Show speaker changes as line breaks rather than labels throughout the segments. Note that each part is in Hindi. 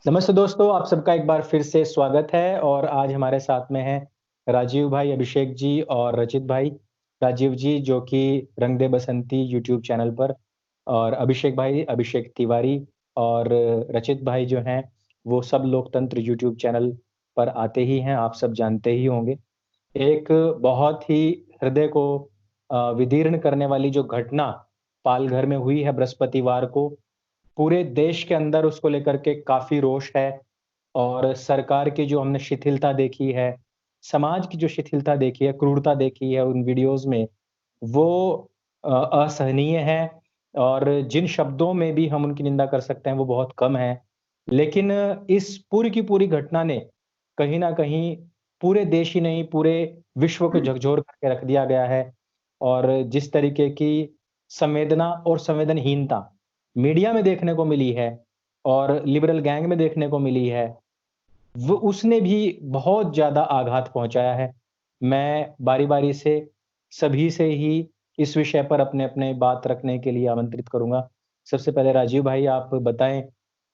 नमस्ते दोस्तों, आप सबका एक बार फिर से स्वागत है और आज हमारे साथ में हैं राजीव भाई, अभिषेक जी और रचित भाई। राजीव जी जो कि रंग दे बसंती यूट्यूब चैनल पर और अभिषेक भाई, अभिषेक तिवारी और रचित भाई जो हैं, वो सब लोकतंत्र यूट्यूब चैनल पर आते ही हैं, आप सब जानते ही होंगे। एक बहुत ही हृदय को विदीर्ण करने वाली जो घटना पालघर में हुई है बृहस्पतिवार को, पूरे देश के अंदर उसको लेकर के काफ़ी रोष है और सरकार की जो हमने शिथिलता देखी है, समाज की जो शिथिलता देखी है, क्रूरता देखी है उन वीडियोज़ में, वो असहनीय है और जिन शब्दों में भी हम उनकी निंदा कर सकते हैं, वो बहुत कम है। लेकिन इस पूरी की पूरी घटना ने कहीं न कहीं पूरे देश ही नहीं, पूरे विश्व को झकझोर करके रख दिया गया है और जिस तरीके की संवेदना और संवेदनहीनता मीडिया में देखने को मिली है और लिबरल गैंग में देखने को मिली है, वो उसने भी बहुत ज़्यादा आघात पहुँचाया है। मैं बारी-बारी से सभी से ही इस विषय पर अपने-अपने बात रखने के लिए आमंत्रित करूँगा। सबसे पहले राजीव भाई आप बताएँ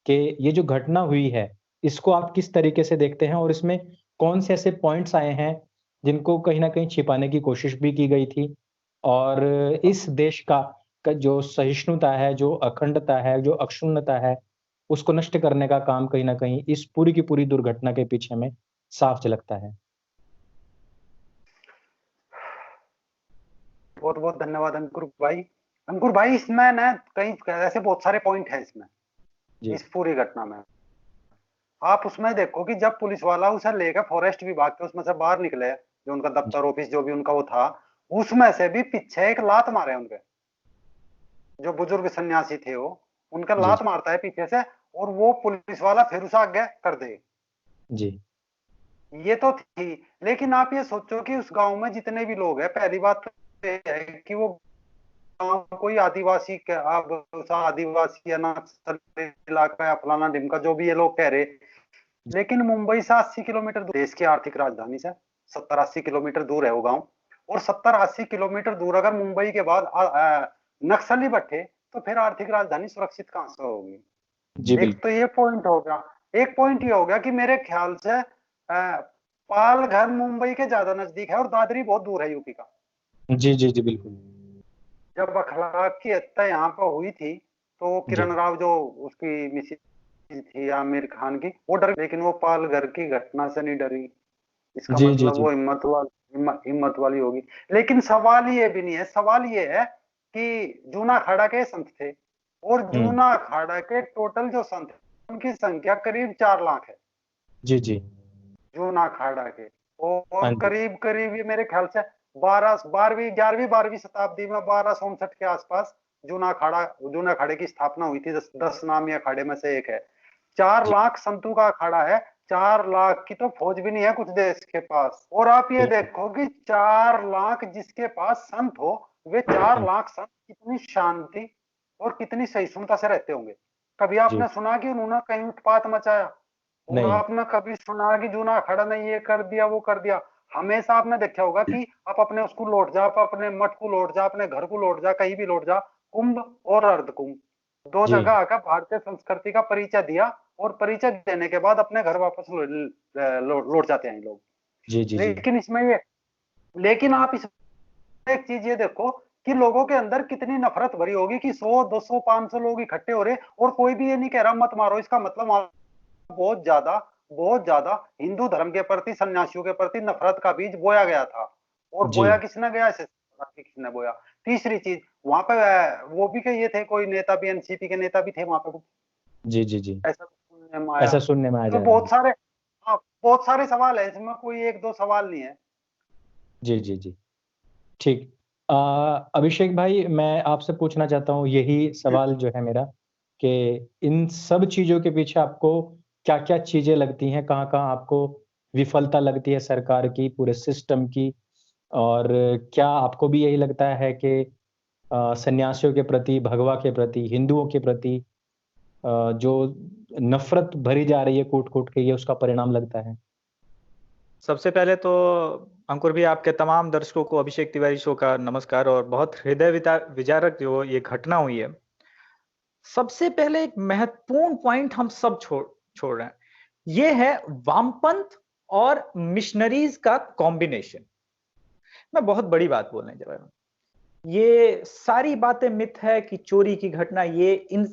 कि ये जो घटना हुई है, इसको आप किस तरीके से देखते हैं और इसमें कौन से ऐसे पॉइंट्स आए हैं, जिनको कहीं न कहीं छिपाने की कोशिश भी की गई थी? और इस देश का जो सहिष्णुता है, जो अखंडता है, जो अक्षुण्णता है, उसको नष्ट करने का काम कहीं न कहीं इस पूरी की पूरी दुर्घटना के पीछे हमें साफ झलकता है।
बहुत बहुत धन्यवाद अंकुर भाई। अंकुर भाई, इसमें ना कई ऐसे बहुत सारे पॉइंट हैं इसमें,
जी,
इस पूरी घटना में। आप उसमें देखो कि जब पुलिस वाला उसे लेकर फॉरेस्ट विभाग के उसमें से बाहर निकले, जो उनका
जी,
दफ्तर ऑफिस जो भी उनका वो था, उसमें से भी पीछे एक लात मारे उनके, जो बुजुर्ग सन्यासी थे वो, उनका
जी,
लात
जी,
मारता है पीछे से, और वो पुलिस वाला फिर उसे आगे कर दे।
जी,
ये तो थी, लेकिन आप ये सोचो कि उस गांव में जितने भी लोग हैं, पहली बात तो ये है कि वो कोई आदिवासी अब आदिवासी या नक्सल इलाका या फलाना ढिमका जो भी ये लोग कह रहे, लेकिन मुंबई से 80 किलोमीटर देश की आर्थिक राजधानी से 70-80 किलोमीटर दूर है वो गांव। और 70-80 किलोमीटर दूर अगर मुंबई के बाद नक्सली बैठे, तो फिर आर्थिक राजधानी सुरक्षित कहां से होगी?
जी,
एक तो
बिल्कुल।
ये पॉइंट हो गया। एक पॉइंट ये हो गया कि मेरे ख्याल से पालघर मुंबई के ज्यादा नजदीक है और दादरी बहुत दूर है यूपी का।
जी, जी, जी, बिल्कुल।
जब अखलाक की हत्या यहाँ पर हुई थी, तो किरण
जी,
राव जो उसकी मिसेज थी आमिर खान की, वो डर, लेकिन वो पालघर की घटना से नहीं डरी। इसका
जी, जी,
मतलब
जी,
वो हिम्मत वाली होगी। लेकिन सवाल ये भी नहीं है, सवाल ये है कि जूना अखाड़ा के संत थे, और
हुँ,
जूना अखाड़ा के टोटल जो संत हैं, उनकी संख्या करीब 4 लाख है,
जी, जी,
जूना अखाड़ा के। और
हाँ जी,
करीब करीब ये मेरे ख्याल से 12वीं 11वीं 12वीं शताब्दी में 1259 के आसपास जूना अखाड़े की स्थापना हुई थी। 10 नामी अखाड़े में से एक है। चार
जी,
लाख संतों का अखाड़ा है। 4 लाख की तो फौज भी नहीं है कुछ देश के पास। और आप ये
बिल्कुल।
देखो कि 4 लाख जिसके पास संत हो, वे चार
हुँ,
लाख संत कितनी शांति और कितनी सहिष्णुता से रहते होंगे। कभी
जी,
आपने सुना कि उन्होंने कहीं उत्पात मचाया? और
नहीं।
आपने कभी सुना कि जूना अखाड़ा ने ये कर दिया वो कर दिया? हमेशा आपने देखा होगा कि आप अपने उसको लौट जा, आप अपने मठ को लौट जा, अपने घर को लौट जा, कहीं भी लौट जा, कुंभ और अर्ध कुंभ दो
जी,
जगह आकर भारतीय संस्कृति का परिचय दिया, और परिचय देने के बाद अपने घर वापस लौट जाते हैं लोग।
जी, जी, जी,
लेकिन इसमें ये लेकिन आप इस एक चीज ये देखो कि लोगों के अंदर कितनी नफरत भरी होगी कि 100 200 500 लोग इकट्ठे हो रहे, और कोई भी ये नहीं कह रहा मत मारो। इसका मतलब बहुत ज्यादा बहुत ज्यादा हिंदू धर्म के प्रति, सन्यासियों के प्रति नफरत का बीज बोया गया था। और
जी,
बोया किसने गया? इसे किसने बोया? तीसरी चीज, वहां पे वो भी ये थे, कोई नेता भी, एनसीपी के नेता भी थे वहां पे,
जी, जी, जी,
ऐसा सुनने में आया।
ऐसा सुनने में आ
इसमें
जा रहा है।
बहुत सारे, हाँ, बहुत सारे सवाल है इसमें, कोई एक दो सवाल नहीं है।
जी, जी, जी, ठीक। अ, अभिषेक भाई मैं आपसे पूछना चाहता हूँ यही सवाल जो है मेरा कि इन सब चीज़ों के पीछे आपको क्या-क्या चीज़ें लगती हैं? कहाँ-कहाँ आपको विफलता लगती है सरकार की, पूरे सिस्टम की? और क्या आपको भी यही लगता है कि सन्यासियों के प्रति, भगवा के प्रति, हिंदुओं के प्रति जो नफ़रत भरी जा रही है कूट-कूट के, ये उसका परिणाम लगता है?
सबसे पहले तो अंकुर भी आपके तमाम दर्शकों को अभिषेक तिवारी शो का नमस्कार और बहुत हृदय विदारक जो ये घटना हुई है। सबसे पहले एक महत्वपूर्ण पॉइंट हम सब छोड़ रहे हैं। ये है वामपंथ और मिशनरीज का कॉम्बिनेशन। मैं बहुत बड़ी बात बोलने जा रहा हूं। ये सारी बातें मिथ है कि चोरी की घटना, ये इन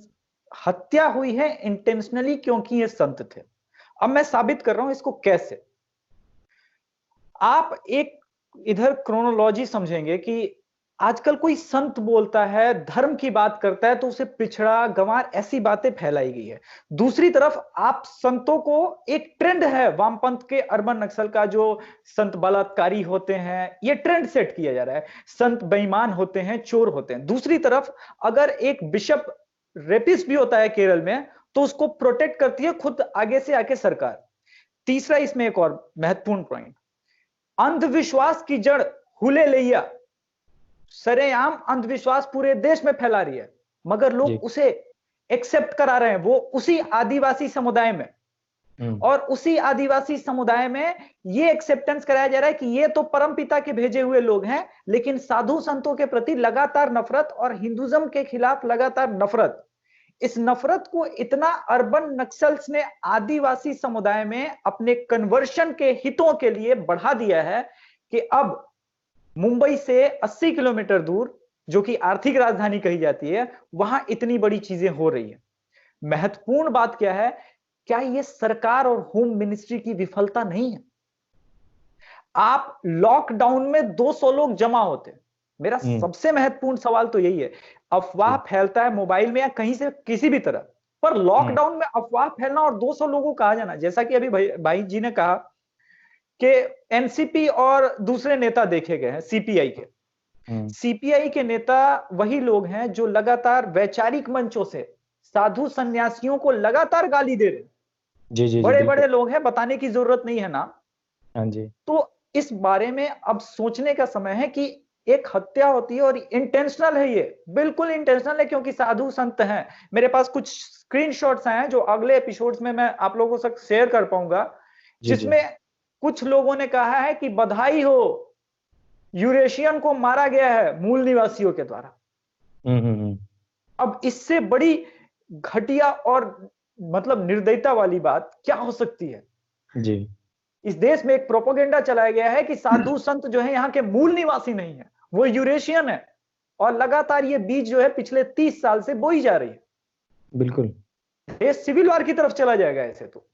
हत्या हुई है इंटेंशनली क्योंकि ये संत थे। अब मैं साबित कर रहा हूं इसको कैसे। आप एक इधर क्रोनोलॉजी समझेंगे कि आजकल कोई संत बोलता है, धर्म की बात करता है तो उसे पिछड़ा, गंवार, ऐसी बातें फैलाई गई है। दूसरी तरफ आप संतों को, एक ट्रेंड है वामपंथ के अर्बन नक्सल का, जो संत बलात्कारी होते हैं, ये ट्रेंड सेट किया जा रहा है। संत बेईमान होते हैं, चोर होते हैं। दूसरी तरफ अगर एक बिशप रेपिस्ट भी होता है केरल में, तो उसको प्रोटेक्ट करती है खुद आगे से आके सरकार। तीसरा इसमें एक और महत्वपूर्ण पॉइंट, अंधविश्वास की जड़ हुले लैया, सरेआम अंधविश्वास पूरे देश में फैला रही है, मगर लोग उसे एक्सेप्ट करा रहे हैं। वो उसी आदिवासी समुदाय में, और उसी आदिवासी समुदाय में ये एक्सेप्टेंस कराया जा रहा है कि ये तो परमपिता के भेजे हुए लोग हैं, लेकिन साधु संतों के प्रति लगातार नफरत और हिंदुज्म के खिलाफ लगातार नफरत। इस नफरत को इतना अर्बन नक्सल्स ने आदिवासी समुदाय में अपने कन्वर्शन के हितों के लिए बढ़ा दिया है कि अब मुंबई से 80 किलोमीटर दूर, जो कि आर्थिक राजधानी कही जाती है, वहां इतनी बड़ी चीजें हो रही है। महत्वपूर्ण बात क्या है, क्या ये सरकार और होम मिनिस्ट्री की विफलता नहीं है? आप लॉकडाउन में 200 लोग जमा होते, मेरा सबसे महत्वपूर्ण सवाल तो यही है। अफवाह फैलता है मोबाइल में या कहीं से किसी भी तरह, पर लॉकडाउन में अफवाह फैलना और 200 लोगों का आ जाना, जैसा कि अभी भाई जी ने कहा कि एनसीपी और दूसरे नेता देखे गए हैं सीपीआई के। सीपीआई के नेता वही लोग हैं जो लगातार वैचारिक मंचों से साधु सन्यासियों को लगातार गाली दे रहे हैं। बड़े बड़े लोग हैं, बताने की जरूरत नहीं है नाम।
हाँ जी।
तो इस बारे में अब सोचने का समय है कि एक हत्या होती है और इंटेंशनल है, ये बिल्कुल इंटेंशनल है क्योंकि साधु संत हैं। मेरे पास कुछ स्क्रीनशॉट्स हैं जो अगले एपिसोड्स में मैं आप लोगों से शेयर कर पाऊंगा, जिसमें कुछ लोगों ने कहा है कि बधाई हो, यूरेशियन को मारा गया है मूल निवासियों के द्वारा। अब इससे बड़ी घटिया और मतलब निर्दयता वाली बात क्या हो सकती है
जी।
इस देश में एक प्रोपेगेंडा चलाया गया है कि साधु संत जो है यहाँ के मूल निवासी नहीं है, वो यूरेशियन है, और लगातार ये बीज जो है पिछले 30 साल से बोई जा रही है।
बिल्कुल,
देश सिविल वार की तरफ चला जाएगा ऐसे तो।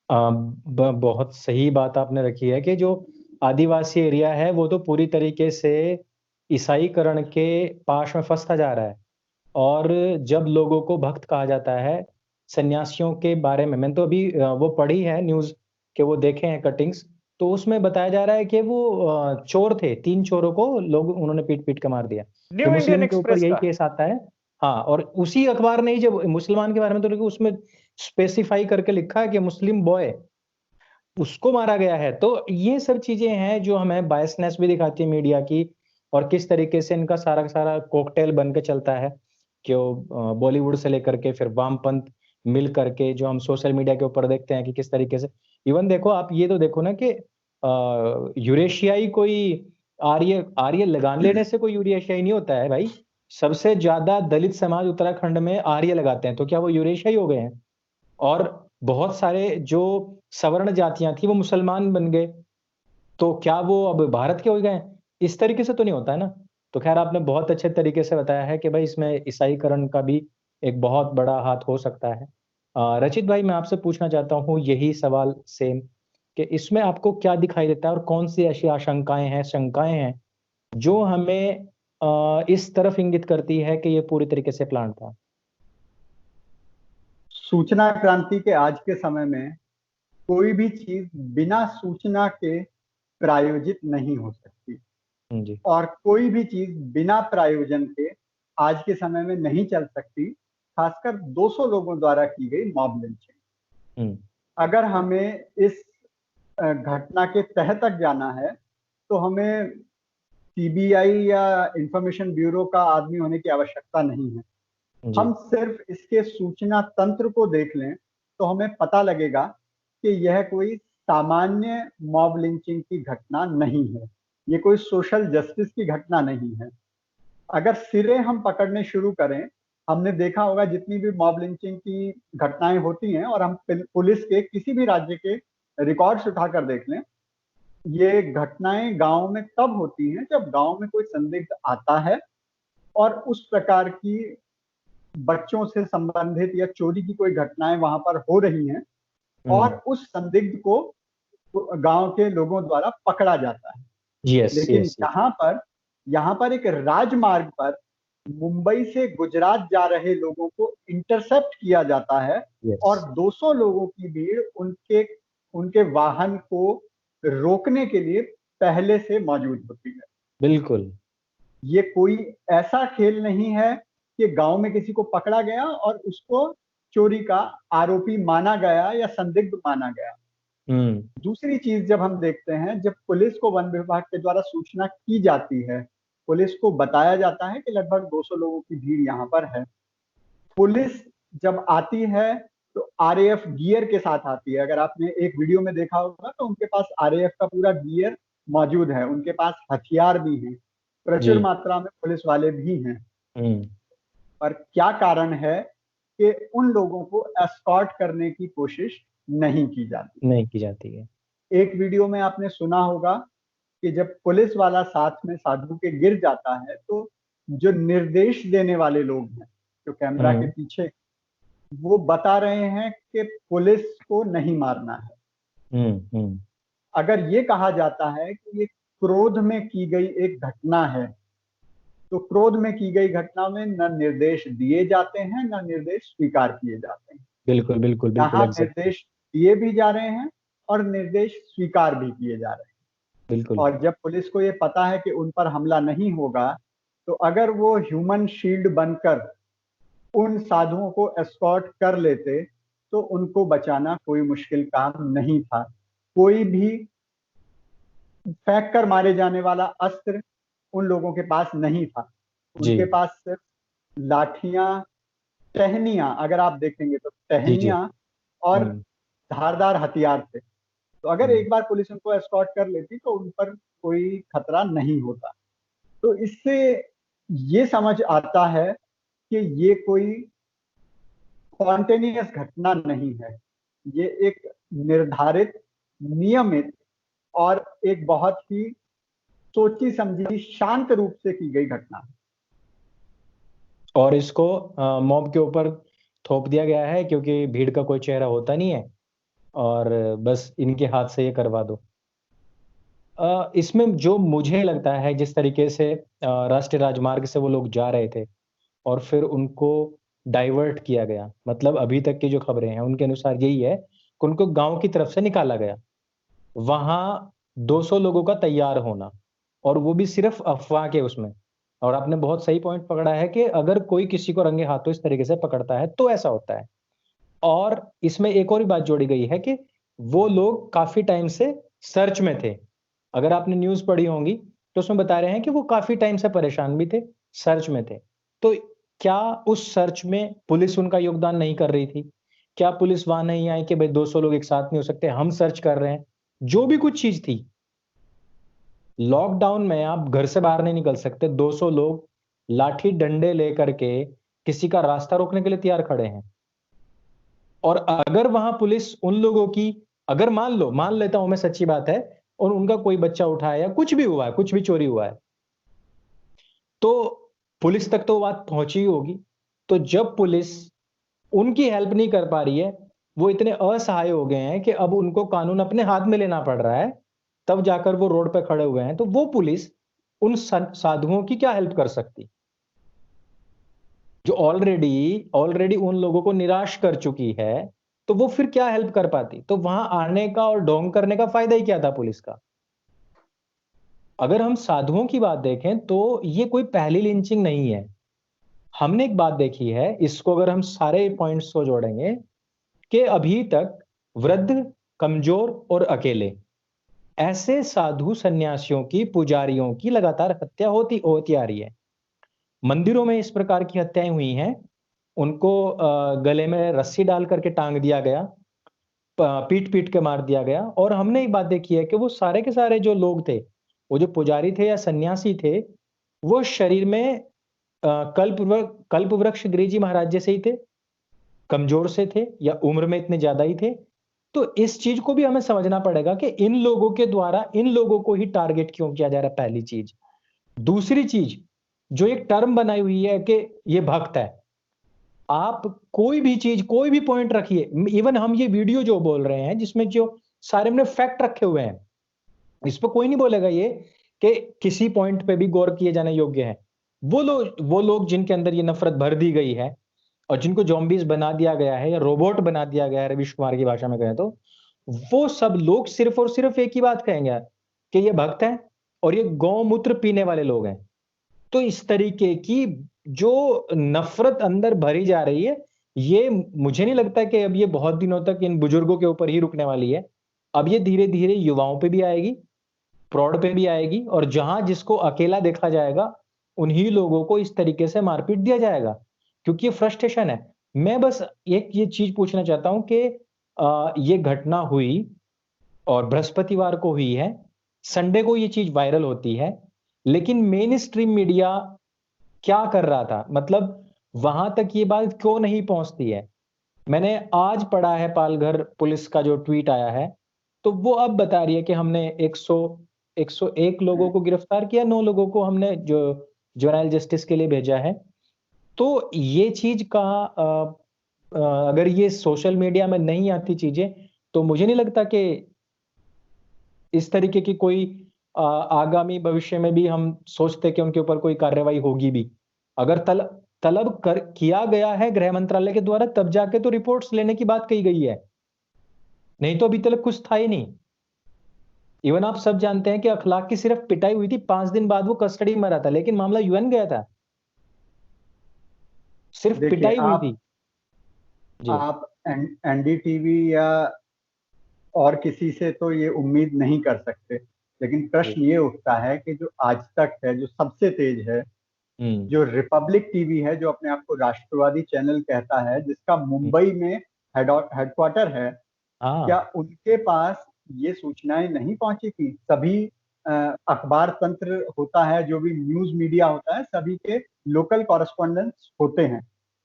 बहुत सही बात आपने रखी है कि जो आदिवासी एरिया है वो तो पूरी तरीके से ईसाईकरण के पाश में फंसता जा रहा है। और जब लोगों को भक्त कहा जाता है, सन्यासियों के बारे में, मैंने तो अभी वो पढ़ी है न्यूज़ कि वो देखे हैं कटिंग्स, तो उसमें बताया जा रहा है कि वो चोर थे, 3 चोरों को लोग उन्होंने पीट-पीट के मार दिया।
न्यू इंडियन
के ऊपर
एक्सप्रेस
यही
का
केस आता है। हाँ, और उसी अखबार ने ही जब मुसलमान के बारे में तो लिखा, उसमें स्पेसिफाई करके लिखा है कि मुस्लिम बॉय, उसको मारा गया है। तो ये सब चीजें हैं जो हमें बायसनेस भी दिखाती है मीडिया की, और किस तरीके से इनका सारा का सारा कॉकटेल बन के चलता है कि वो बॉलीवुड से लेकर के फिर वामपंथ मिल करके जो हम सोशल मीडिया के ऊपर देखते हैं कि किस तरीके से, इवन देखो आप ये तो देखो ना कि यूरेशियाई कोई आर्य आर्य लगान लेने से कोई यूरेशियाई नहीं होता है भाई। सबसे ज्यादा दलित समाज उत्तराखंड में आर्य लगाते हैं, तो क्या वो यूरेशियाई हो गए हैं? और बहुत सारे जो सवर्ण जातियां थी वो मुसलमान बन गए, तो क्या वो अब भारत के हो गए? इस तरीके से तो नहीं होता है ना। तो खैर आपने बहुत अच्छे तरीके से बताया है कि भाई इसमें ईसाईकरण का भी एक बहुत बड़ा हाथ हो सकता है। रचित भाई, मैं आपसे पूछना चाहता हूँ यही सवाल सेम, कि इसमें आपको क्या दिखाई देता है और कौन सी ऐसी आशंकाएं हैं, शंकाएं हैं जो हमें इस तरफ इंगित करती है कि ये पूरी तरीके से प्लान था?
सूचना क्रांति के आज के समय में कोई भी चीज बिना सूचना के प्रायोजित नहीं हो सकती, और कोई भी चीज बिना प्रायोजन के आज के समय में नहीं चल सकती, खासकर 200 लोगों द्वारा की गई मॉब लिंचिंग। अगर हमें इस घटना के तह तक जाना है तो हमें सीबीआई या इंफॉर्मेशन ब्यूरो का आदमी होने की आवश्यकता नहीं है। हम सिर्फ इसके सूचना तंत्र को देख लें तो हमें पता लगेगा कि यह कोई सामान्य मॉब लिंचिंग की घटना नहीं है, ये कोई सोशल जस्टिस की घटना नहीं है। अगर सिरे हम पकड़ने शुरू करें, हमने देखा होगा जितनी भी मॉब लिंचिंग की घटनाएं होती हैं, और हम पुलिस के किसी भी राज्य के रिकॉर्ड्स उठाकर देख लें, ये घटनाएं गांव में तब होती हैं जब गांव में कोई संदिग्ध आता है और उस प्रकार की बच्चों से संबंधित या चोरी की कोई घटनाएं वहां पर हो रही हैं और उस संदिग्ध को गांव के लोगों द्वारा पकड़ा जाता है। लेकिन यहाँ पर एक राजमार्ग पर मुंबई से गुजरात जा रहे लोगों को इंटरसेप्ट किया जाता है और 200 लोगों की भीड़ उनके वाहन को रोकने के लिए पहले से मौजूद होती है।
बिल्कुल,
ये कोई ऐसा खेल नहीं है कि गांव में किसी को पकड़ा गया और उसको चोरी का आरोपी माना गया या संदिग्ध माना गया। दूसरी चीज जब हम देखते हैं, जब पुलिस को वन विभाग के द्वारा सूचना की जाती है, पुलिस को बताया जाता है कि लगभग 200 लोगों की भीड़ यहाँ पर है। पुलिस जब आती है तो आरएएफ गियर के साथ आती है। अगर आपने एक वीडियो में देखा होगा तो उनके पास आरएएफ का पूरा गियर मौजूद है, उनके पास हथियार भी हैं, प्रचुर मात्रा में पुलिस वाले भी हैं। पर क्या कारण है कि उन लोगों को एस्कॉर्ट करने की कोशिश नहीं की जाती है। एक वीडियो में आपने सुना होगा कि जब पुलिस वाला साथ में साधु के गिर जाता है तो जो निर्देश देने वाले लोग हैं, जो कैमरा के पीछे, वो बता रहे हैं कि पुलिस को नहीं मारना है। अगर ये कहा जाता है कि ये क्रोध में की गई एक घटना है, तो क्रोध में की गई घटना में न निर्देश दिए जाते हैं न निर्देश स्वीकार किए जाते हैं।
बिल्कुल बिल्कुल
यहाँ निर्देश दिए भी जा रहे हैं और निर्देश स्वीकार भी किए जा रहे हैं।
बिल्कुल।
और जब पुलिस को ये पता है कि उन पर हमला नहीं होगा, तो अगर वो ह्यूमन शील्ड बनकर उन साधुओं को एस्कॉर्ट कर लेते तो उनको बचाना कोई मुश्किल काम नहीं था। कोई भी फेंक कर मारे जाने वाला अस्त्र उन लोगों के पास नहीं था। उनके पास सिर्फ लाठियां, टहनियां, अगर आप देखेंगे तो टहनियां और धारदार हथियार थे। तो अगर एक बार पुलिस उनको एस्कॉर्ट कर लेती तो उन पर कोई खतरा नहीं होता। तो इससे ये समझ आता है कि ये कोई स्पॉन्टेनियस घटना नहीं है, ये एक निर्धारित, नियमित और एक बहुत ही सोची समझी, शांत रूप से की गई घटना है।
और इसको मॉब के ऊपर थोप दिया गया है क्योंकि भीड़ का कोई चेहरा होता नहीं है और बस इनके हाथ से ये करवा दो। इसमें जो मुझे लगता है, जिस तरीके से राष्ट्रीय राजमार्ग से वो लोग जा रहे थे और फिर उनको डाइवर्ट किया गया, मतलब अभी तक की जो खबरें हैं उनके अनुसार यही है कि उनको गांव की तरफ से निकाला गया। वहां 200 लोगों का तैयार होना, और वो भी सिर्फ अफवाह के उसमें। और आपने बहुत सही पॉइंट पकड़ा है कि अगर कोई किसी को रंगे हाथों इस तरीके से पकड़ता है तो ऐसा होता है। और इसमें एक और भी बात जोड़ी गई है कि वो लोग काफी टाइम से सर्च में थे। अगर आपने न्यूज पढ़ी होंगी तो उसमें बता रहे हैं कि वो काफी टाइम से परेशान भी थे, सर्च में थे। तो क्या उस सर्च में पुलिस उनका योगदान नहीं कर रही थी? क्या पुलिस वहां नहीं आई कि भाई 200 लोग एक साथ नहीं हो सकते, हम सर्च कर रहे हैं? जो भी कुछ चीज थी, लॉकडाउन में आप घर से बाहर नहीं निकल सकते, 200 लोग लाठी डंडे लेकर के किसी का रास्ता रोकने के लिए तैयार खड़े हैं। और अगर वहां पुलिस उन लोगों की, अगर मान लेता हूं मैं, सच्ची बात है, और उनका कोई बच्चा उठाया या कुछ भी हुआ है, कुछ भी चोरी हुआ है, तो पुलिस तक तो बात पहुंची होगी। तो जब पुलिस उनकी हेल्प नहीं कर पा रही है, वो इतने असहाय हो गए हैं कि अब उनको कानून अपने हाथ में लेना पड़ रहा है, तब जाकर वो रोड पे खड़े हुए हैं। तो वो पुलिस उन साधुओं की क्या हेल्प कर सकती, जो ऑलरेडी उन लोगों को निराश कर चुकी है? तो वो फिर क्या हेल्प कर पाती? तो वहां आने का और ढोंग करने का फायदा ही क्या था पुलिस का? अगर हम साधुओं की बात देखें तो ये कोई पहली लिंचिंग नहीं है। हमने एक बात देखी है, इसको अगर हम सारे पॉइंट्स को जोड़ेंगे, कि अभी तक वृद्ध, कमजोर और अकेले, ऐसे साधु सन्यासियों की, पुजारियों की लगातार हत्या होती आ रही है। मंदिरों में इस प्रकार की हत्याएं हुई हैं। उनको गले में रस्सी डाल करके टांग दिया गया, पीट पीट के मार दिया गया। और हमने एक बात देखी है कि वो सारे के सारे जो लोग थे, वो जो पुजारी थे या सन्यासी थे, वो शरीर में कल्पवृक्ष गिरि जी महाराज जैसे ही थे, कमजोर से थे या उम्र में इतने ज्यादा ही थे। तो इस चीज को भी हमें समझना पड़ेगा कि इन लोगों के द्वारा इन लोगों को ही टारगेट क्यों किया जा रहा है, पहली चीज। दूसरी चीज, जो एक टर्म बनाई हुई है कि ये भक्त है, आप कोई भी चीज, कोई भी पॉइंट रखिए, इवन हम ये वीडियो जो बोल रहे हैं जिसमें जो सारे हमने फैक्ट रखे हुए हैं, इस पर कोई नहीं बोलेगा ये कि किसी पॉइंट पे भी गौर किए जाने योग्य है। वो लोग जिनके अंदर ये नफरत भर दी गई है और जिनको जॉम्बीज बना दिया गया है या रोबोट बना दिया गया है, रवीश कुमार की भाषा में कहें तो, वो सब लोग सिर्फ और सिर्फ एक ही बात कहेंगे कि ये भक्त हैं और ये गौमूत्र पीने वाले लोग हैं। तो इस तरीके की जो नफरत अंदर भरी जा रही है, ये मुझे नहीं लगता कि अब ये बहुत दिनों तक इन बुजुर्गों के ऊपर ही रुकने वाली है। अब ये धीरे धीरे युवाओं पे भी आएगी, प्रौढ़ पे भी आएगी, और जहां जिसको अकेला देखा जाएगा उन्हीं लोगों को इस तरीके से मारपीट दिया जाएगा, क्योंकि ये फ्रस्ट्रेशन है। मैं बस एक ये चीज पूछना चाहता हूं कि ये घटना हुई और बृहस्पतिवार को हुई है, संडे को ये चीज वायरल होती है, लेकिन मेन स्ट्रीम मीडिया क्या कर रहा था, मतलब वहां तक ये बात क्यों नहीं पहुंचती है। मैंने आज पढ़ा है पालघर पुलिस का जो ट्वीट आया है, तो वो अब बता रही है कि हमने 101 लोगों को गिरफ्तार किया, 9 लोगों को हमने जो जुवेनाइल जस्टिस के लिए भेजा है। तो ये चीज का अगर ये सोशल मीडिया में नहीं आती चीजें, तो मुझे नहीं लगता कि इस तरीके की कोई आगामी भविष्य में भी हम सोचते कि उनके ऊपर कोई कार्रवाई होगी भी। अगर तलब किया गया है गृह मंत्रालय के द्वारा, तब जाके तो रिपोर्ट्स लेने की बात कही गई है, नहीं तो अभी तक कुछ था ही नहीं। इवन आप सब जानते हैं कि अखलाक की सिर्फ पिटाई हुई थी, 5 दिन बाद वो कस्टडी में रहा था, लेकिन मामला यूएन गया था, सिर्फ पिटाई हुई थी।
आप एनडीटीवी या और किसी से तो ये उम्मीद नहीं कर सकते, लेकिन प्रश्न ये उठता है कि जो आज तक है, जो सबसे तेज है, जो रिपब्लिक टीवी है, जो अपने आप को राष्ट्रवादी चैनल कहता है, जिसका मुंबई में हेडक्वार्टर है, क्या उनके पास ये सूचनाएं नहीं पहुंची थी? सभी अखबार तंत्र होता है, जो भी न्यूज मीडिया होता है, सभी के लोकल कॉरेस्पॉन्डेंट्स होते हैं,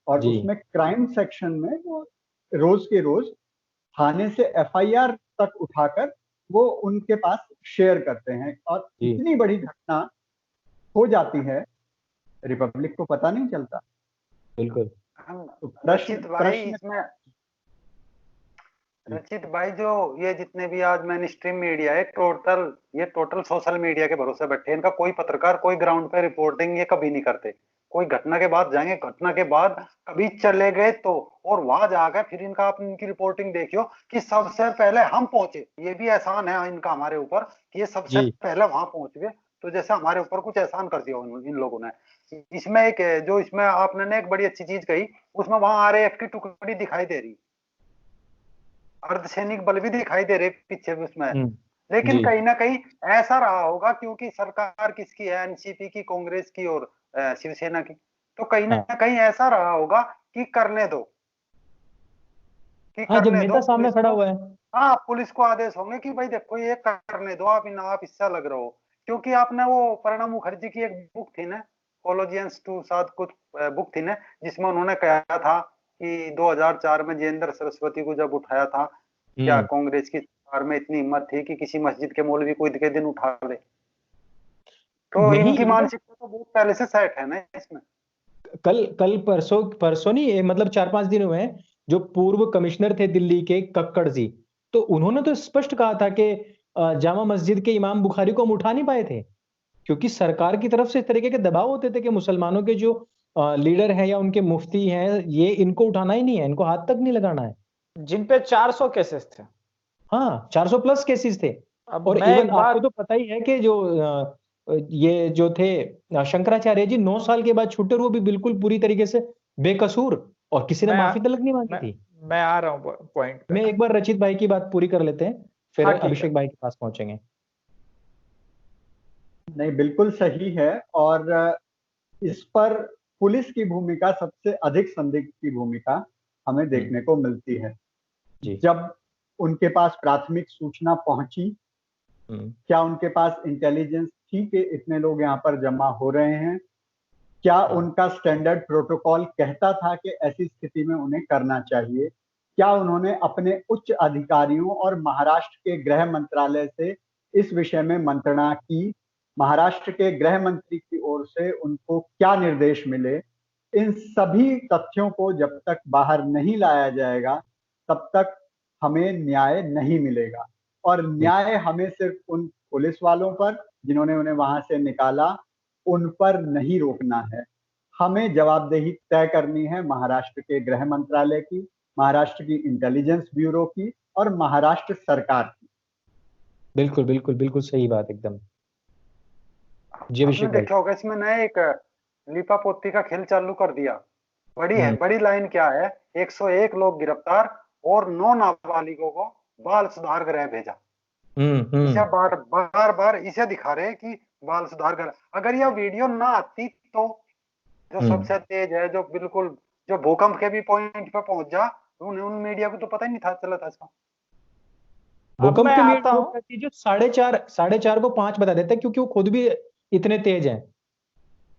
और उसमें क्राइम सेक्शन में वो रोज के रोज थाने से एफआईआर तक उठाकर वो उनके पास शेयर करते हैं, और इतनी बड़ी घटना हो जाती है, रिपब्लिक को पता नहीं चलता।
बिल्कुल।
तो प्रश्न रचित भाई, जो ये जितने भी आज मेन स्ट्रीम मीडिया है, टोटल सोशल मीडिया के भरोसे बैठे हैं। इनका कोई पत्रकार, कोई ग्राउंड पे रिपोर्टिंग ये कभी नहीं करते। कोई घटना के बाद जाएंगे, घटना के बाद कभी चले गए तो, और वहां जाकर फिर इनका, आप इनकी रिपोर्टिंग देखियो कि सबसे पहले हम पहुंचे। ये भी एहसान है इनका हमारे ऊपर कि ये सबसे पहले वहां पहुंच गए, तो जैसे हमारे ऊपर कुछ एहसान कर दिया इन लोगों ने। इसमें एक जो इसमें आपने एक बड़ी अच्छी चीज कही, उसमें वहां आरएएफ की टुकड़ी दिखाई दे रही, अर्धसैनिक बल भी दिखाई दे रहे पीछे भी उसमें। लेकिन कहीं ना कहीं ऐसा रहा होगा, क्योंकि सरकार किसकी है, एनसीपी की, कांग्रेस की और शिवसेना की, तो कहीं ना कहीं ऐसा रहा होगा कि करने दो,
जब नेता सामने खड़ा हुआ है।
हाँ, पुलिस को आदेश होंगे कि भाई देखो ये करने दो, आप इससे लग रहे हो। क्योंकि आपने वो प्रणब मुखर्जी की एक बुक थी ना, कोलोजियंस टू साथ कुछ बुक थी ना, जिसमें उन्होंने कहा था कि 2004 में जयेंद्र सरस्वती को जब उठाया था, क्या कांग्रेस की सरकार में इतनी हिम्मत थी कि किसी मस्जिद के मौलवी को के दिन उठा दे? तो इनकी मानसिकता तो बहुत पहले से सेट है ना इसमें।
कल परसों नहीं, मतलब 4-5 दिन हुए हैं, जो पूर्व कमिश्नर थे दिल्ली के कक्कड़ जी, तो उन्होंने तो स्पष्ट कहा था कि जामा मस्जिद के इमाम बुखारी को हम उठा नहीं पाए थे, क्योंकि सरकार की तरफ से इस तरीके के दबाव होते थे कि मुसलमानों के जो लीडर हैं या उनके मुफ्ती हैं, ये इनको उठाना ही नहीं है, इनको हाथ तक नहीं लगाना है।
जिन पे 400 केसेस थे।
हाँ, 400 प्लस केसेस थे। और इवन आपको तो पता ही है कि जो ये जो थे शंकराचार्य जी 9 साल के बाद छूटे, वो भी बिल्कुल पूरी तरीके से बेकसूर, और किसी ने माफी तलक नहीं मांगी थी।
मैं आ रहा हूं पॉइंट पे।
मैं एक बार रचित भाई की बात पूरी कर लेते हैं, फिर अभिषेक भाई के पास पहुंचेंगे।
नहीं, बिल्कुल सही है, और इस पर पुलिस की भूमिका, सबसे अधिक संदिग्ध की भूमिका हमें देखने को मिलती है। जब उनके पास प्राथमिक सूचना पहुंची, क्या उनके पास इंटेलिजेंस थी कि इतने लोग यहाँ पर जमा हो रहे हैं? क्या उनका स्टैंडर्ड प्रोटोकॉल कहता था कि ऐसी स्थिति में उन्हें करना चाहिए? क्या उन्होंने अपने उच्च अधिकारियों और महाराष्ट्र के गृह मंत्रालय से इस विषय में मंत्रणा की? महाराष्ट्र के गृह मंत्री की ओर से उनको क्या निर्देश मिले? इन सभी तथ्यों को जब तक बाहर नहीं लाया जाएगा तब तक हमें न्याय नहीं मिलेगा। और न्याय हमें सिर्फ उन पुलिस वालों पर जिन्होंने उन्हें वहां से निकाला उन पर नहीं रोकना है। हमें जवाबदेही तय करनी है महाराष्ट्र के गृह मंत्रालय की, महाराष्ट्र की इंटेलिजेंस ब्यूरो की और महाराष्ट्र सरकार की।
बिल्कुल बिल्कुल बिल्कुल सही बात एकदम। जी
आपने
अभिषेक भाई।
देखा होगा इसमें नया एक लिपा पोती का खेल चालू कर दिया। बड़ी है, बड़ी लाइन क्या है, 101 लोग गिरफ्तार और 9 नाबालिगों को बाल सुधार गृह भेजा। इसे बार बार इसे दिखा रहे हैं कि बाल सुधार गृह। अगर यह वीडियो ना आती तो जो सबसे तेज है, जो बिल्कुल जो भूकंप के भी पॉइंट पे पहुंच जा, उन मीडिया को तो पता ही नहीं था चला था इसका।
भूकंप के मीडिया जो 4:30 को 5 बता देते हैं, क्योंकि वो खुद भी इतने तेज हैं।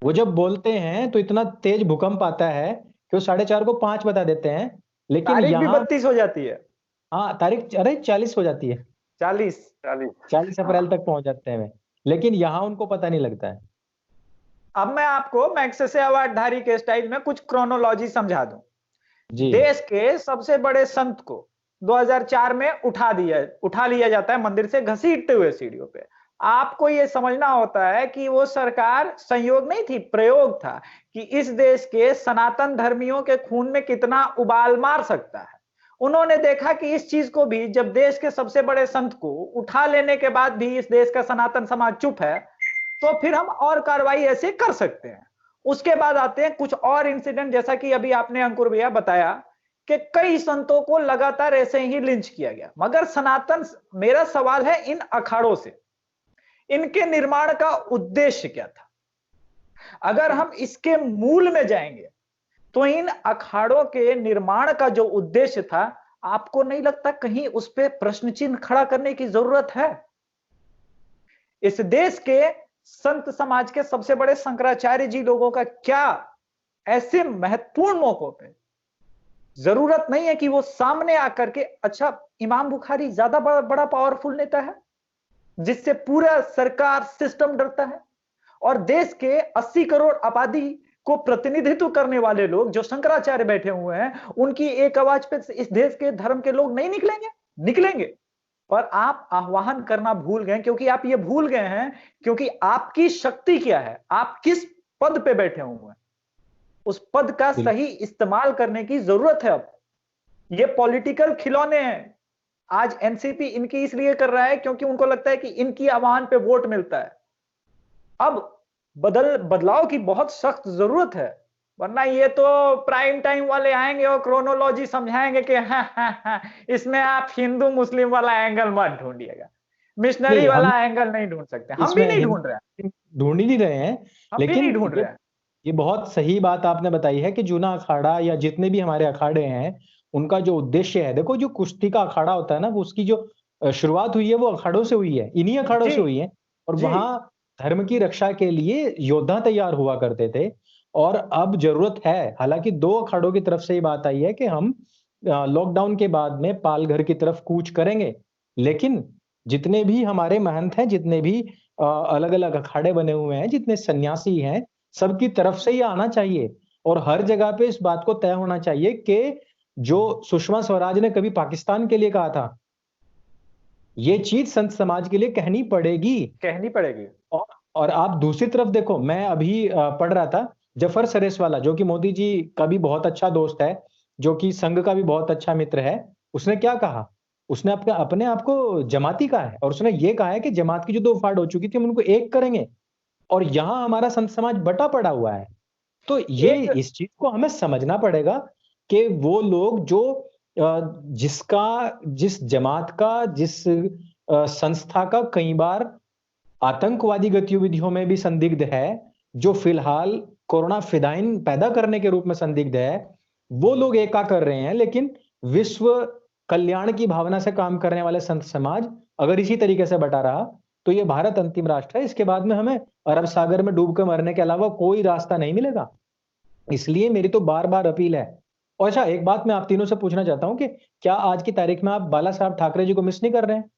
वो जब बोलते हैं तो इतना तेज भूकंप आता है कि वो 4:30 को 5 बता देते हैं, लेकिन
यहाँ 32 हो जाती है।
हाँ, तारीख अरे 40 हो जाती है। 40 अप्रैल तक पहुंच जाते हैं, लेकिन यहाँ उनको पता नहीं लगता है।
अब मैं आपको मैग्सेसे अवार्डधारी के स्टाइल में कुछ क्रोनोलॉजी समझा दूं। देश के सबसे बड़े संत को 2004 में उठा लिया जाता है मंदिर से घसीटते हुए सीढ़ियों पे। आपको ये समझना होता है कि वो सरकार संयोग नहीं थी, प्रयोग था कि इस देश के सनातन धर्मियों के खून में कितना उबाल मार सकता है। उन्होंने देखा कि इस चीज को भी, जब देश के सबसे बड़े संत को उठा लेने के बाद भी इस देश का सनातन समाज चुप है, तो फिर हम और कार्रवाई ऐसे कर सकते हैं। उसके बाद आते हैं कुछ और इंसिडेंट, जैसा कि अभी आपने अंकुर भैया बताया कि कई संतों को लगातार ऐसे ही लिंच किया गया। मगर सनातन, मेरा सवाल है इन अखाड़ों से, इनके निर्माण का उद्देश्य क्या था? अगर हम इसके मूल में जाएंगे तो इन अखाड़ों के निर्माण का जो उद्देश्य था, आपको नहीं लगता कहीं उस पर प्रश्न चिन्ह खड़ा करने की जरूरत है? इस देश के संत समाज के सबसे बड़े शंकराचार्य जी लोगों का क्या ऐसे महत्वपूर्ण मौकों पे जरूरत नहीं है कि वो सामने आकर के, अच्छा इमाम बुखारी ज्यादा बड़ा पावरफुल नेता है जिससे पूरा सरकार सिस्टम डरता है, और देश के 80 करोड़ आबादी को प्रतिनिधित्व करने वाले लोग जो शंकराचार्य बैठे हुए हैं, उनकी एक आवाज पे इस देश के धर्म के लोग नहीं निकलेंगे। पर आप आह्वान करना भूल गए, क्योंकि आप ये भूल गए हैं क्योंकि आपकी शक्ति क्या है, आप किस पद पे बैठे हुए हैं, उस पद का सही इस्तेमाल करने की जरूरत है। अब ये पॉलिटिकल खिलौने हैं। आज एनसीपी इनकी इसलिए कर रहा है क्योंकि उनको लगता है कि इनकी आह्वान पे वोट मिलता है। अब बदलाव की बहुत सख्त जरूरत है, वरना ये तो प्राइम टाइम वाले आएंगे और क्रोनोलॉजी समझाएंगे कि हाँ, इसमें आप हिंदू मुस्लिम वाला एंगल मत ढूंढिएगा, मिशनरी वाला एंगल नहीं ढूंढ सकते। हम भी नहीं ढूंढ रहे हैं,
ढूंढ ही नहीं रहे हैं, लेकिन
नहीं ढूंढ रहे हैं।
ये बहुत सही बात आपने बताई है कि जूना अखाड़ा या जितने भी हमारे अखाड़े हैं, उनका जो उद्देश्य है, देखो जो कुश्ती का अखाड़ा होता है ना, वो उसकी जो शुरुआत हुई है वो अखाड़ों से हुई है, इन्हीं अखाड़ों से हुई है। और वहां धर्म की रक्षा के लिए योद्धा तैयार हुआ करते थे। और अब जरूरत है, हालांकि 2 अखाड़ों की तरफ से ये बात आई है कि हम लॉकडाउन के बाद में पालघर की तरफ कूच करेंगे, लेकिन जितने भी हमारे महंत हैं, जितने भी अलग अलग अखाड़े बने हुए हैं, जितने सन्यासी हैं, सबकी तरफ से ये आना चाहिए। और हर जगह पे इस बात को तय होना चाहिए कि जो सुषमा स्वराज ने कभी पाकिस्तान के लिए कहा था, ये चीज संत समाज के लिए कहनी पड़ेगी। और आप दूसरी तरफ देखो, मैं अभी पढ़ रहा था जफर सरेसवाला, जो कि मोदी जी का भी बहुत अच्छा दोस्त है, जो कि संघ का भी बहुत अच्छा मित्र है। उसने क्या कहा, उसने अपने आप को जमाती कहा है, और उसने ये कहा है कि जमात की जो 2 फाड़ हो चुकी थी हम उनको एक करेंगे। और यहाँ हमारा संत समाज बटा पड़ा हुआ है। तो ये इस चीज को हमें समझना पड़ेगा कि वो लोग जो जिस जमात का, जिस संस्था का कई बार आतंकवादी गतिविधियों में भी संदिग्ध है, जो फिलहाल कोरोना फिदाइन पैदा करने के रूप में संदिग्ध है, वो लोग एका कर रहे हैं। लेकिन विश्व कल्याण की भावना से काम करने वाले संत समाज अगर इसी तरीके से बटा रहा तो ये भारत अंतिम राष्ट्र है। इसके बाद में हमें अरब सागर में डूब के मरने के अलावा कोई रास्ता नहीं मिलेगा। इसलिए मेरी तो बार-बार अपील है। और अच्छा, एक बात मैं आप तीनों से पूछना चाहता हूँ कि क्या आज की तारीख में आप बाला साहब ठाकरे जी को मिस नहीं कर रहे हैं?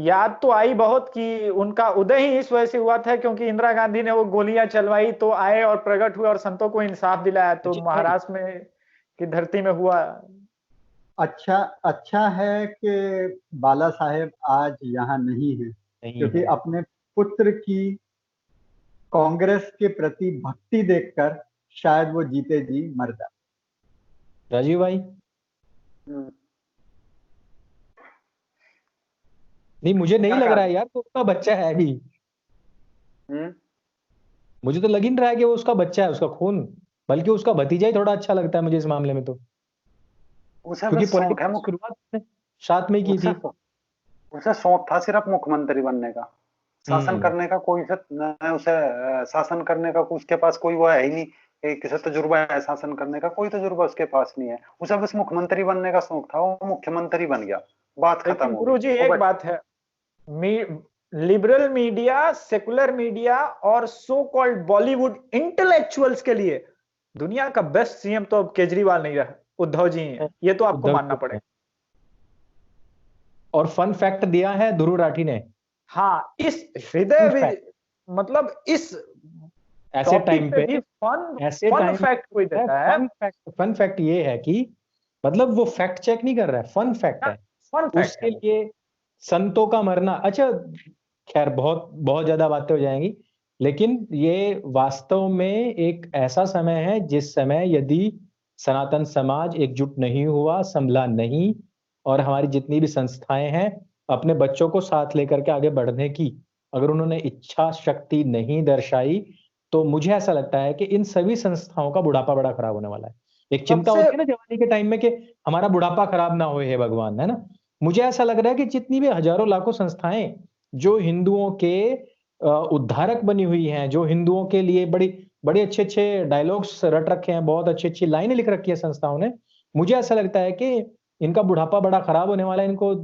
याद तो आई बहुत कि उनका उदय ही इस वजह से हुआ था क्योंकि इंदिरा गांधी ने वो गोलियां चलवाई, तो आए और प्रकट हुए और संतों को इंसाफ दिलाया, तो
जी,
महाराष्ट्र में की धरती में हुआ।
अच्छा है कि बाला साहेब आज यहाँ नहीं है, क्योंकि
है।
अपने पुत्र की कांग्रेस के प्रति भक्ति देखकर शायद वो जीते जी मर जाते।
राजीव भाई, नहीं मुझे नहीं लग रहा है यार, तो उसका बच्चा है अभी। मुझे तो लग ही नहीं रहा है कि वो उसका बच्चा है, उसका खून, बल्कि उसका भतीजा ही थोड़ा अच्छा लगता है मुझे इस मामले में तो। क्योंकि पॉलिटिक्स की शुरुआत उसने साथ में ही की थी।
उसे शौक था सिर्फ मुख्यमंत्री बनने का, शासन करने का कोई उसे शासन करने का उसके पास कोई वो है ही नहीं, किसी तजुर्बा है शासन करने का, कोई तजुर्बा उसके पास नहीं है। उसे बस मुख्यमंत्री बनने का शौक था, वो मुख्यमंत्री बन गया, बात खत्म हो गई।
गुरुजी एक बात है, लिबरल मीडिया, सेकुलर मीडिया और सो कॉल्ड बॉलीवुड इंटेलेक्चुअल्स के लिए दुनिया का बेस्ट सीएम तो अब केजरीवाल नहीं रहा, उद्धव जी हैं, ये तो आपको मानना पड़ेगा।
और फन फैक्ट दिया है ध्रुव राठी ने।
हाँ, इस हृदय मतलब इस
ऐसे टाइम पे
फन फैक्ट कोई देता है।
फन फैक्ट ये है कि मतलब वो फैक्ट चेक नहीं कर रहा है, फन फैक्ट है। उसके लिए संतों का मरना, अच्छा खैर बहुत बहुत ज्यादा बातें हो जाएंगी, लेकिन ये वास्तव में एक ऐसा समय है जिस समय यदि सनातन समाज एकजुट नहीं हुआ, संभला नहीं, और हमारी जितनी भी संस्थाएं हैं अपने बच्चों को साथ लेकर के आगे बढ़ने की अगर उन्होंने इच्छा शक्ति नहीं दर्शाई, तो मुझे ऐसा लगता है कि इन सभी संस्थाओं का बुढ़ापा बड़ा खराब होने वाला है। एक चिंता होती है ना जवानी के टाइम में कि हमारा बुढ़ापा खराब ना हो, हे भगवान, है ना। मुझे ऐसा लग रहा है कि जितनी भी हजारों लाखों संस्थाएं जो हिंदुओं के उद्धारक बनी हुई हैं, जो हिंदुओं के लिए बड़ी बड़े अच्छे अच्छे डायलॉग्स रट रखे हैं, बहुत अच्छी अच्छी लाइनें लिख रखी है संस्थाओं ने, मुझे ऐसा लगता है कि इनका बुढ़ापा बड़ा खराब होने वाला है। इनको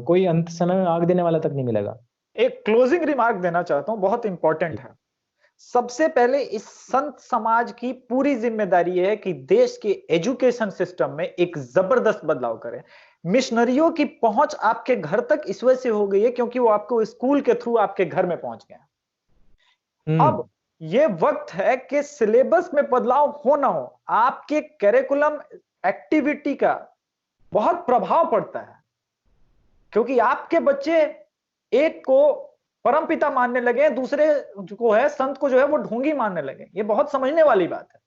कोई अंत समय में आग देने वाला तक नहीं मिलेगा।
एक क्लोजिंग रिमार्क देना चाहता हूं, बहुत इंपॉर्टेंट है। सबसे पहले इस संत समाज की पूरी जिम्मेदारी है कि देश के एजुकेशन सिस्टम में एक जबरदस्त बदलाव करें। मिशनरियों की पहुंच आपके घर तक इस वजह से हो गई है क्योंकि वो आपको स्कूल के थ्रू आपके घर में पहुंच गए। अब ये वक्त है कि सिलेबस में बदलाव हो ना हो, आपके करिकुलम एक्टिविटी का बहुत प्रभाव पड़ता है, क्योंकि आपके बच्चे एक को परमपिता मानने लगे, दूसरे को है संत को जो है वो ढोंगी मानने लगे। ये बहुत समझने वाली बात है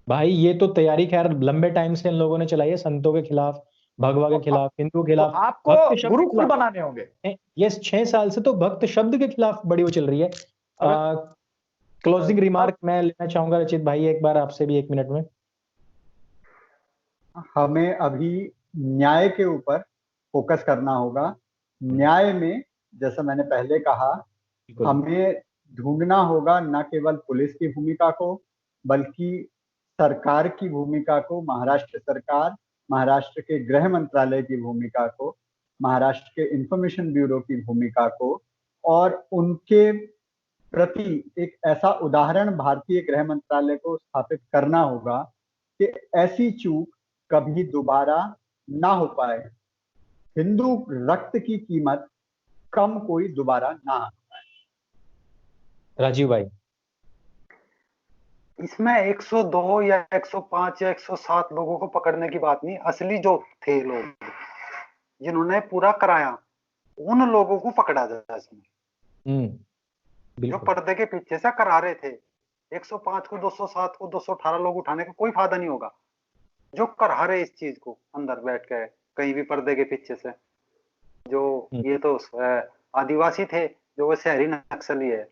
भाई। ये तो तैयारी खैर लंबे टाइम से इन लोगों ने चलाई है, संतों के खिलाफ, भगवा के खिलाफ, हिंदू के खिलाफ,
तो आपको गुरुकुल बनाने होंगे।
ये 6 साल से तो भक्त शब्द के खिलाफ बड़ी वो चल रही है। क्लोजिंग रिमार्क मैं लेना चाहूंगा रचित भाई, एक बार आपसे भी 1 मिनट में।
हमें अभी न्याय के ऊपर फोकस करना होगा। न्याय में जैसा मैंने पहले कहा, हमें ढूंढना होगा न केवल पुलिस की भूमिका को, बल्कि सरकार की भूमिका को, महाराष्ट्र सरकार, महाराष्ट्र के गृह मंत्रालय की भूमिका को, महाराष्ट्र के इंफॉर्मेशन ब्यूरो की भूमिका को, और उनके प्रति एक ऐसा उदाहरण भारतीय गृह मंत्रालय को स्थापित करना होगा कि ऐसी चूक कभी दोबारा ना हो पाए। हिंदू रक्त की कीमत कम कोई दोबारा ना आ पाए।
राजीव भाई,
इसमें 102 या 105 या 107 लोगों को पकड़ने की बात नहीं, असली जो थे लोग जिन्होंने पूरा कराया उन लोगों को पकड़ा जाए इसमें। जो पर्दे के पीछे से करा रहे थे, 105 को, 207 को, 218 लोग उठाने का कोई फायदा नहीं होगा। जो करा रहे इस चीज को अंदर बैठ के कहीं भी पर्दे के पीछे से, जो ये तो आदिवासी थे, जो वो शहरी नक्सली है,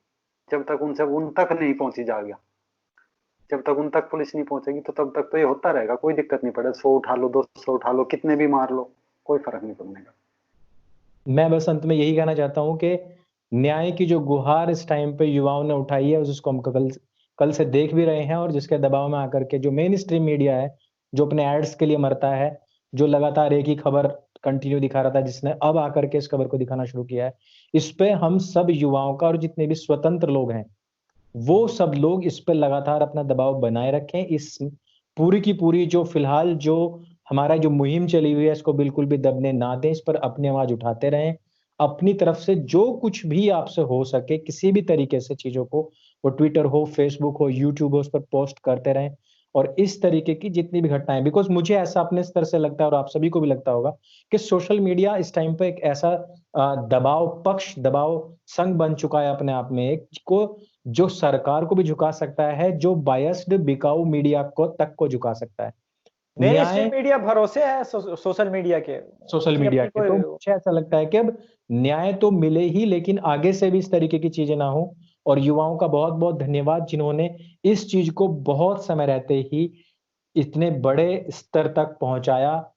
जब तक उनसे उन तक नहीं पहुंची जाएगा, जब तक उन तक पुलिस नहीं पहुंचेगी तो तब तक तो ये होता रहेगा, कोई दिक्कत नहीं पड़ेगा। 100 उठा लो, 200 उठा लो, कितने भी मार लो, कोई फर्क नहीं पड़ने का।
मैं बस अंत में यही कहना चाहता हूं कि न्याय की जो गुहार इस टाइम पे युवाओं ने उठाई है, उसको हम कल से देख भी रहे हैं, और जिसके दबाव में आकर के जो मेन स्ट्रीम मीडिया है, जो अपने एड्स के लिए मरता है, जो लगातार एक ही खबर कंटिन्यू दिखा रहा था, जिसने अब आकर के इस खबर को दिखाना शुरू किया है, इस पे हम सब युवाओं का और जितने भी स्वतंत्र लोग हैं, वो सब लोग इस पे लगातार अपना दबाव बनाए रखें। इस पूरी की पूरी जो फिलहाल जो हमारा जो मुहिम चली हुई है, इसको बिल्कुल भी दबने ना दें, इस पर अपनी आवाज उठाते रहें। अपनी तरफ से जो कुछ भी आपसे हो सके, किसी भी तरीके से चीज़ों को, वो ट्विटर हो, फेसबुक हो, यूट्यूब हो, उस पर पोस्ट करते रहें। और इस तरीके की जितनी भी घटनाएँ, बिकॉज़ मुझे ऐसा अपने स्तर से लगता है और आप सभी को भी लगता होगा कि सोशल मीडिया इस टाइम पे एक ऐसा दबाव पक्ष, दबाव संघ बन चुका है अपने आप में एक को जो सरकार को भी झुका सकता है, जो बायस्ड बिकाऊ मीडिया को तक को झुका सकता है।
मेन स्ट्रीम
न्याय
मीडिया भरोसे है सोशल मीडिया के,
सोशल
उसकी
मीडिया
अपनी
के, तो
कोई
मुझे ऐसा लगता है कि अब न्याय तो मिले ही, लेकिन आगे से भी इस तरीके की चीजें ना हो। और युवाओं का बहुत-बहुत धन्यवाद जिन्होंने इस चीज को बहुत समय रहते ही इतने बड़े स्तर तक पहुंचाया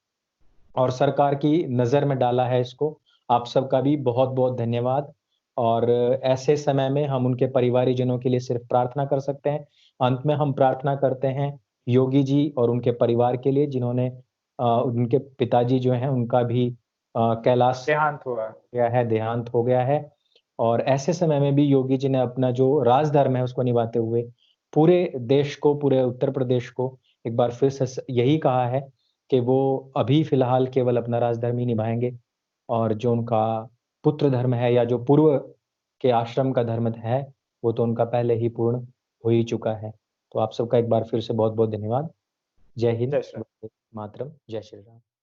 और सरकार की नज़र में डाला है इसको। आप सबका भी बहुत-बहुत धन्यवाद। और ऐसे समय में हम उनके परिवारीजनों के लिए सिर्फ प्रार्थना कर सकते हैं। अंत में हम प्रार्थना करते हैं योगी जी और उनके परिवार के लिए, जिन्होंने उनके पिताजी जो हैं उनका भी कैलाश
देहांत हुआ।
गया है, देहांत हो गया है। और ऐसे समय में भी योगी जी ने अपना जो राजधर्म है उसको निभाते हुए पूरे देश को, पूरे उत्तर प्रदेश को एक बार फिर से यही कहा है कि वो अभी फिलहाल केवल अपना राजधर्म ही निभाएँगे और जो उनका पुत्र धर्म है या जो पूर्व के आश्रम का धर्म है, वो तो उनका पहले ही पूर्ण हो ही चुका है। तो आप सबका एक बार फिर से बहुत-बहुत धन्यवाद। जय हिंद,
जय श्री राम।
वंदे मातरम, जय श्री राम।